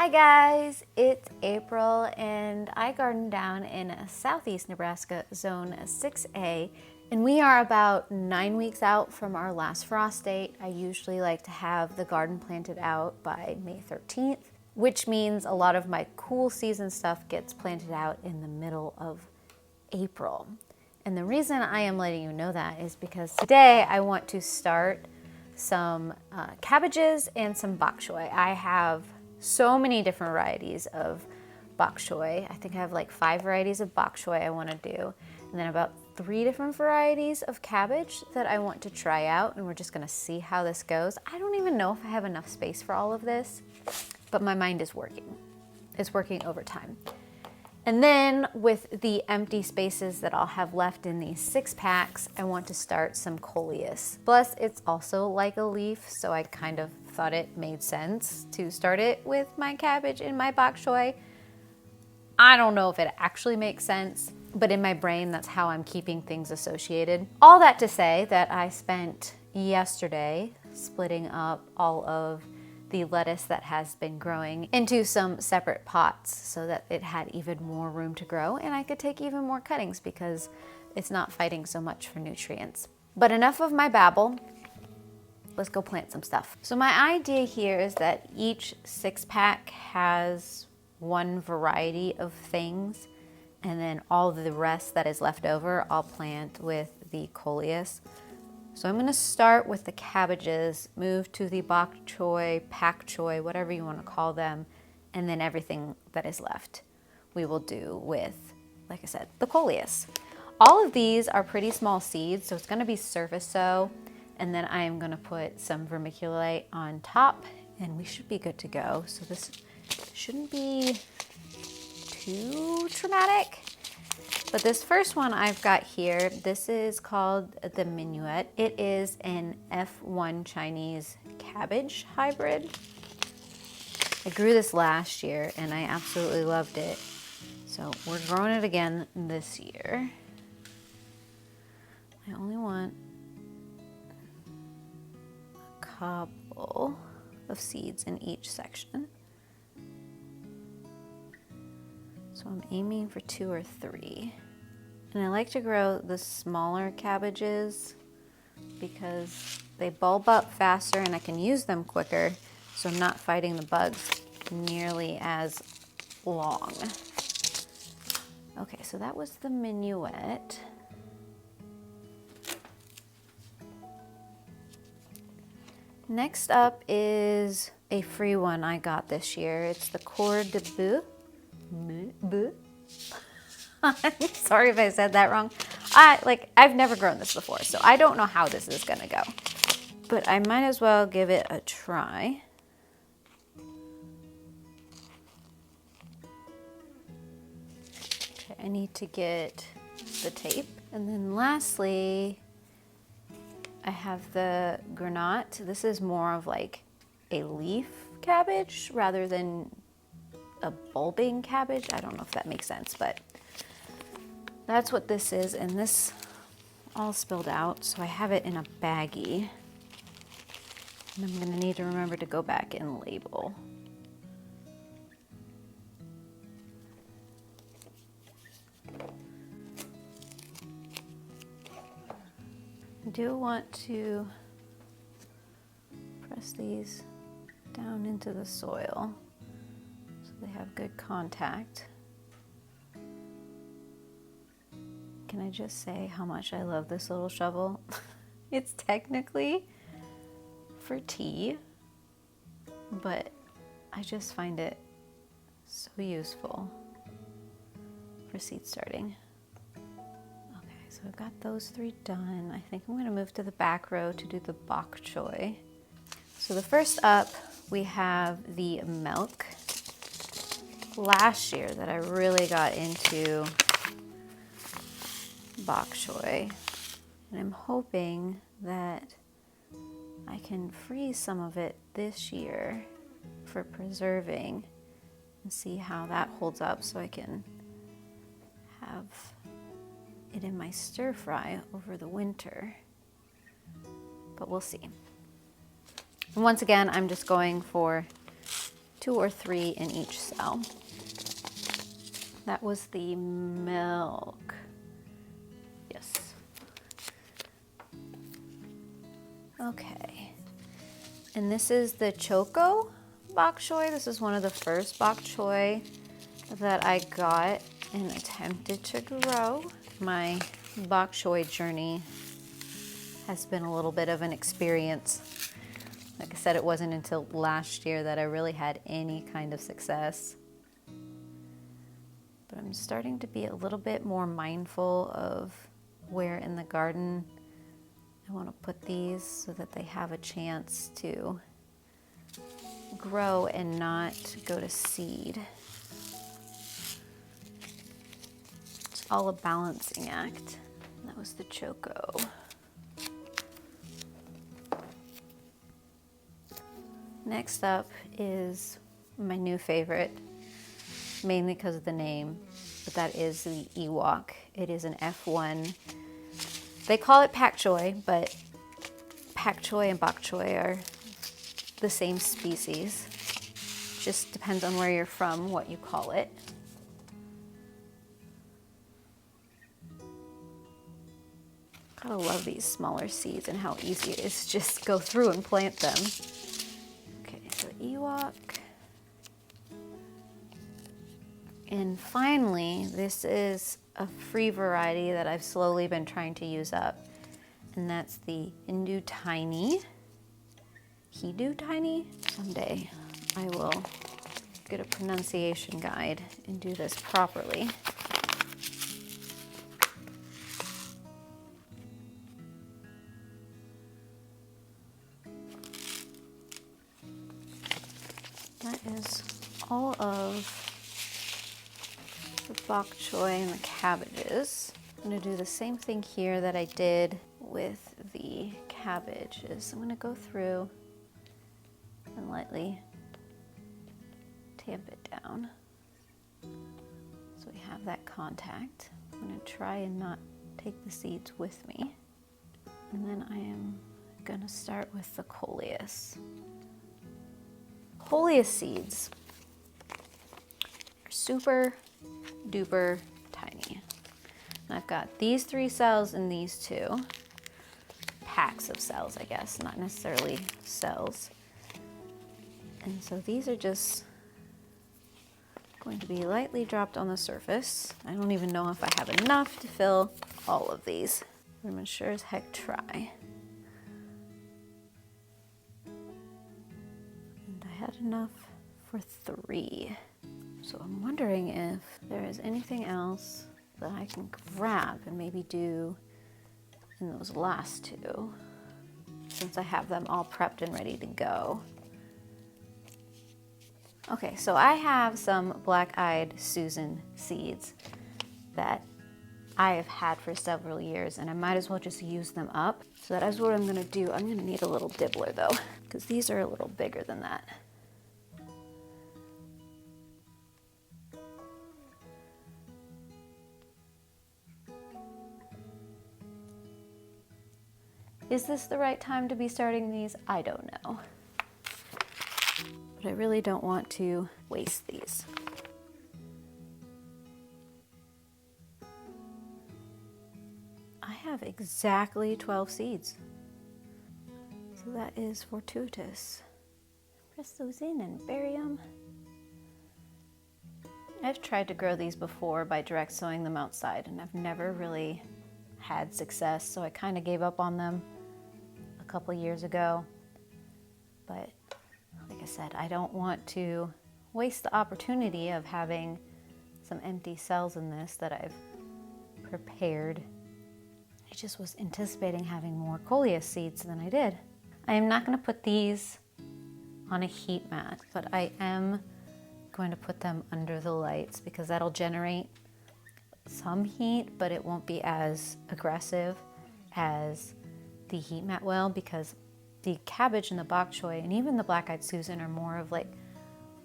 Hi guys, it's April and I garden down in southeast Nebraska, zone 6A, and we are about 9 weeks out from our last frost date. I usually like to have the garden planted out by May 13th, which means a lot of my cool season stuff gets planted out in the middle of April. And the reason I am letting you know that is because today I want to start some cabbages and some bok choy. I have so many different varieties of bok choy. I think I have like 5 varieties of bok choy I want to do, and then about 3 different varieties of cabbage that I want to try out, and we're just going to see how this goes. I don't even know if I have enough space for all of this, but my mind is working. It's working overtime. And then with the empty spaces that I'll have left in these 6-packs, I want to start some Coleus. Plus, it's also like a leaf, so I kind of thought it made sense to start it with my cabbage and my bok choy. I don't know if it actually makes sense, but in my brain, that's how I'm keeping things associated. All that to say that I spent yesterday splitting up all of the lettuce that has been growing into some separate pots so that it had even more room to grow and I could take even more cuttings because it's not fighting so much for nutrients. But enough of my babble. Let's go plant some stuff. So my idea here is that each 6-pack has one variety of things, and then all of the rest that is left over I'll plant with the Coleus. So I'm gonna start with the cabbages, move to the bok choy, pak choy, whatever you wanna call them, and then everything that is left we will do with, like I said, the Coleus. All of these are pretty small seeds, so it's gonna be surface sow, and then I am gonna put some vermiculite on top, and we should be good to go. So this shouldn't be too traumatic. But this first one I've got here, this is called the Minuet. It is an F1 Chinese cabbage hybrid. I grew this last year and I absolutely loved it. So we're growing it again this year. I only want a couple of seeds in each section. So I'm aiming for 2 or 3. And I like to grow the smaller cabbages because they bulb up faster and I can use them quicker, so I'm not fighting the bugs nearly as long. Okay, so that was the Minuet. Next up is a free one I got this year. It's the Coeur de Boeuf. I'm sorry if I said that wrong. I've never grown this before, so I don't know how this is gonna go. But I might as well give it a try. Okay, I need to get the tape. And then lastly, I have the Granat. This is more of like a leaf cabbage rather than a bulbing cabbage. I don't know if that makes sense, but that's what this is, and this all spilled out, so I have it in a baggie. And I'm gonna need to remember to go back and label. I do want to press these down into the soil so they have good contact. Can I just say how much I love this little shovel? It's technically for tea, but I just find it so useful for seed starting. Okay, so I've got those 3 done. I think I'm gonna move to the back row to do the bok choy. So the first up, we have the milk. Last year that I really got into bok choy, and I'm hoping that I can freeze some of it this year for preserving and see how that holds up so I can have it in my stir fry over the winter, but we'll see. And once again, I'm just going for 2 or 3 in each cell. That was the milk. Yes. Okay. And this is the Choco Bok Choy. This is one of the first Bok Choy that I got and attempted to grow. My Bok Choy journey has been a little bit of an experience. Like I said, it wasn't until last year that I really had any kind of success. But I'm starting to be a little bit more mindful of where in the garden I want to put these so that they have a chance to grow and not go to seed. It's all a balancing act. That was the Choco. Next up is my new favorite, mainly because of the name, but that is the Ewok. It is an F1. They call it Pak Choi, but Pak Choi and Bok Choy are the same species. Just depends on where you're from, what you call it. Gotta love these smaller seeds and how easy it is to just go through and plant them. Okay, so Ewok. And finally, this is a free variety that I've slowly been trying to use up, and that's the Hindu Tiny. Hidu Tiny? Someday I will get a pronunciation guide and do this properly. That is all of the bok choy and the cabbages. I'm going to do the same thing here that I did with the cabbages. I'm going to go through and lightly tamp it down so we have that contact. I'm going to try and not take the seeds with me. And then I am going to start with the Coleus. Coleus seeds are super duper tiny. And I've got these 3 cells and these 2 packs of cells, I guess, not necessarily cells. And so these are just going to be lightly dropped on the surface. I don't even know if I have enough to fill all of these, but I'm gonna sure as heck try. And I had enough for 3. So I'm wondering if there is anything else that I can grab and maybe do in those last 2, since I have them all prepped and ready to go. Okay, so I have some black-eyed Susan seeds that I have had for several years, and I might as well just use them up. So that is what I'm gonna do. I'm gonna need a little dibbler though, because these are a little bigger than that. Is this the right time to be starting these? I don't know. But I really don't want to waste these. I have exactly 12 seeds. So that is fortuitous. Press those in and bury them. I've tried to grow these before by direct sowing them outside, and I've never really had success, so I kind of gave up on them a couple years ago. But like I said, I don't want to waste the opportunity of having some empty cells in this that I've prepared. I just was anticipating having more Coleus seeds than I did. I am not going to put these on a heat mat, but I am going to put them under the lights because that'll generate some heat, but it won't be as aggressive as the heat mat will, because the cabbage and the bok choy and even the black-eyed Susan are more of like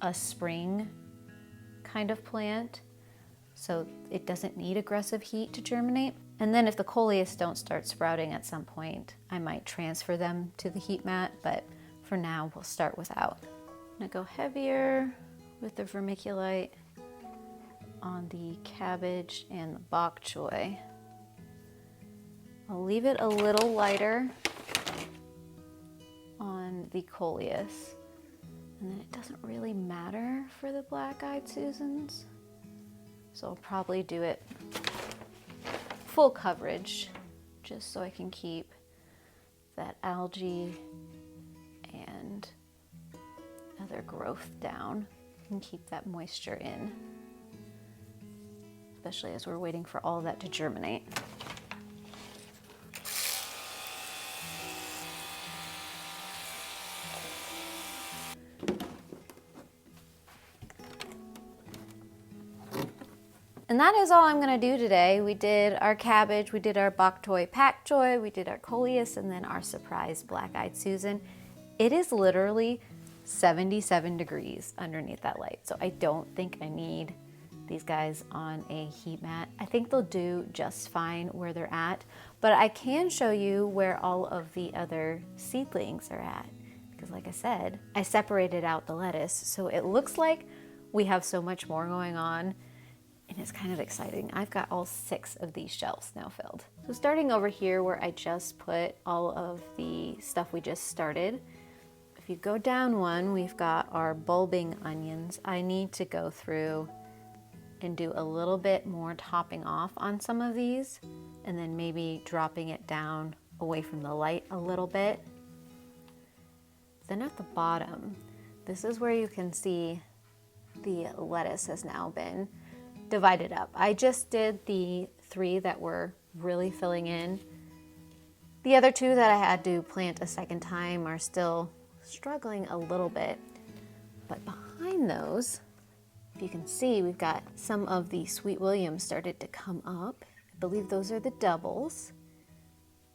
a spring kind of plant, so it doesn't need aggressive heat to germinate. And then if the Coleus don't start sprouting at some point, I might transfer them to the heat mat, but for now we'll start without. I'm gonna go heavier with the vermiculite on the cabbage and the bok choy. I'll leave it a little lighter on the Coleus. And then it doesn't really matter for the black-eyed Susans. So I'll probably do it full coverage, just so I can keep that algae and other growth down and keep that moisture in, especially as we're waiting for all of that to germinate. And that is all I'm gonna do today. We did our cabbage, we did our bok choy pak choy, we did our Coleus, and then our surprise black-eyed Susan. It is literally 77 degrees underneath that light, so I don't think I need these guys on a heat mat. I think they'll do just fine where they're at, but I can show you where all of the other seedlings are at, because like I said, I separated out the lettuce, so it looks like we have so much more going on. And it's kind of exciting. I've got all 6 of these shelves now filled. So starting over here where I just put all of the stuff we just started, if you go down one, we've got our bulbing onions. I need to go through and do a little bit more topping off on some of these, and then maybe dropping it down away from the light a little bit. Then at the bottom, this is where you can see the lettuce has now been divided up. I just did the 3 that were really filling in. The other 2 that I had to plant a second time are still struggling a little bit. But behind those, if you can see, we've got some of the Sweet Williams started to come up. I believe those are the doubles,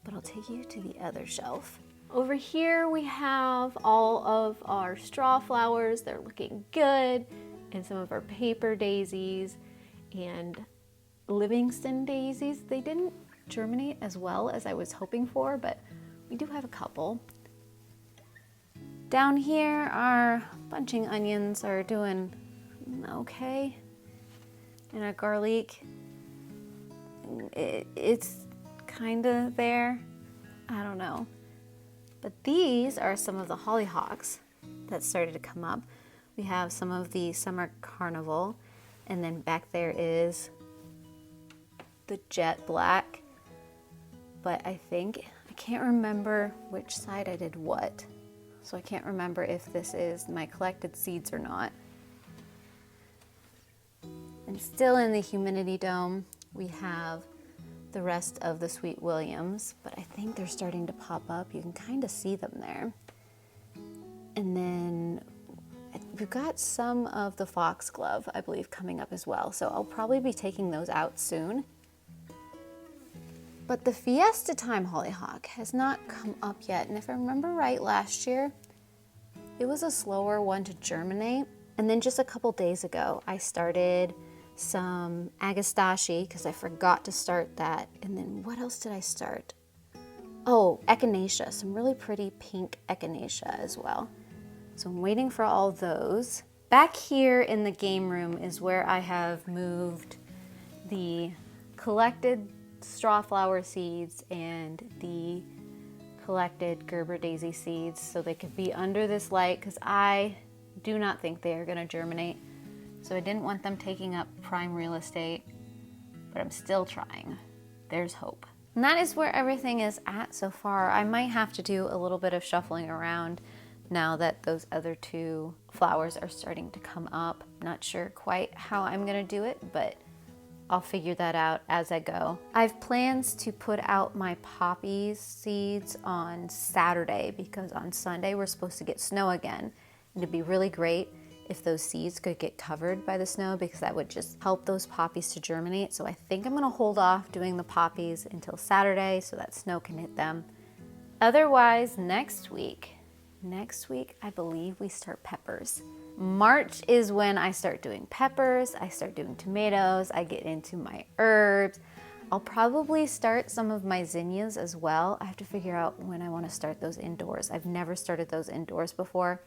but I'll take you to the other shelf. Over here we have all of our straw flowers. They're looking good, and some of our paper daisies and Livingston daisies. They didn't germinate as well as I was hoping for, but we do have a couple. Down here, our bunching onions are doing okay. And our garlic, it's kind of there. I don't know. But these are some of the hollyhocks that started to come up. We have some of the summer carnival. And then back there is the jet black, but I can't remember which side I did what. So I can't remember if this is my collected seeds or not. And still in the humidity dome, we have the rest of the Sweet Williams, but I think they're starting to pop up. You can kind of see them there. And then we've got some of the foxglove, I believe, coming up as well. So I'll probably be taking those out soon. But the Fiesta Time hollyhock has not come up yet. And if I remember right, last year, it was a slower one to germinate. And then just a couple days ago, I started some agastache because I forgot to start that. And then what else did I start? Oh, echinacea, some really pretty pink echinacea as well. So I'm waiting for all those. Back here in the game room is where I have moved the collected straw flower seeds and the collected Gerber daisy seeds so they could be under this light, because I do not think they are going to germinate. So I didn't want them taking up prime real estate, but I'm still trying. There's hope. And that is where everything is at so far. I might have to do a little bit of shuffling around now that those other 2 flowers are starting to come up. Not sure quite how I'm gonna do it, but I'll figure that out as I go. I have plans to put out my poppy seeds on Saturday because on Sunday we're supposed to get snow again. And it'd be really great if those seeds could get covered by the snow, because that would just help those poppies to germinate. So I think I'm gonna hold off doing the poppies until Saturday so that snow can hit them. Otherwise, next week, I believe we start peppers. March is when I start doing peppers, I start doing tomatoes, I get into my herbs. I'll probably start some of my zinnias as well. I have to figure out when I want to start those indoors. I've never started those indoors before.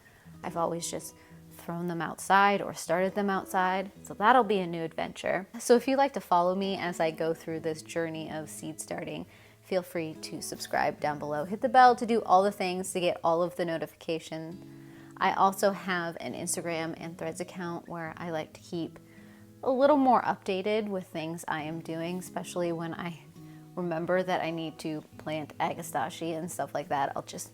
I've always just thrown them outside or started them outside. So that'll be a new adventure. So if you'd like to follow me as I go through this journey of seed starting, feel free to subscribe down below. Hit the bell to do all the things to get all of the notifications. I also have an Instagram and Threads account where I like to keep a little more updated with things I am doing, especially when I remember that I need to plant agastache and stuff like that. I'll just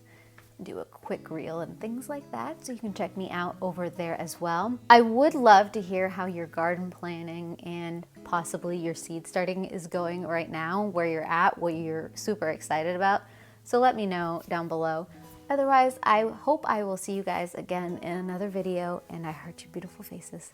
do a quick reel and things like that, so you can check me out over there as well. I would love to hear how your garden planning and possibly your seed starting is going right now, where you're at, what you're super excited about. So let me know down below. Otherwise, I hope I will see you guys again in another video, and I heart your beautiful faces.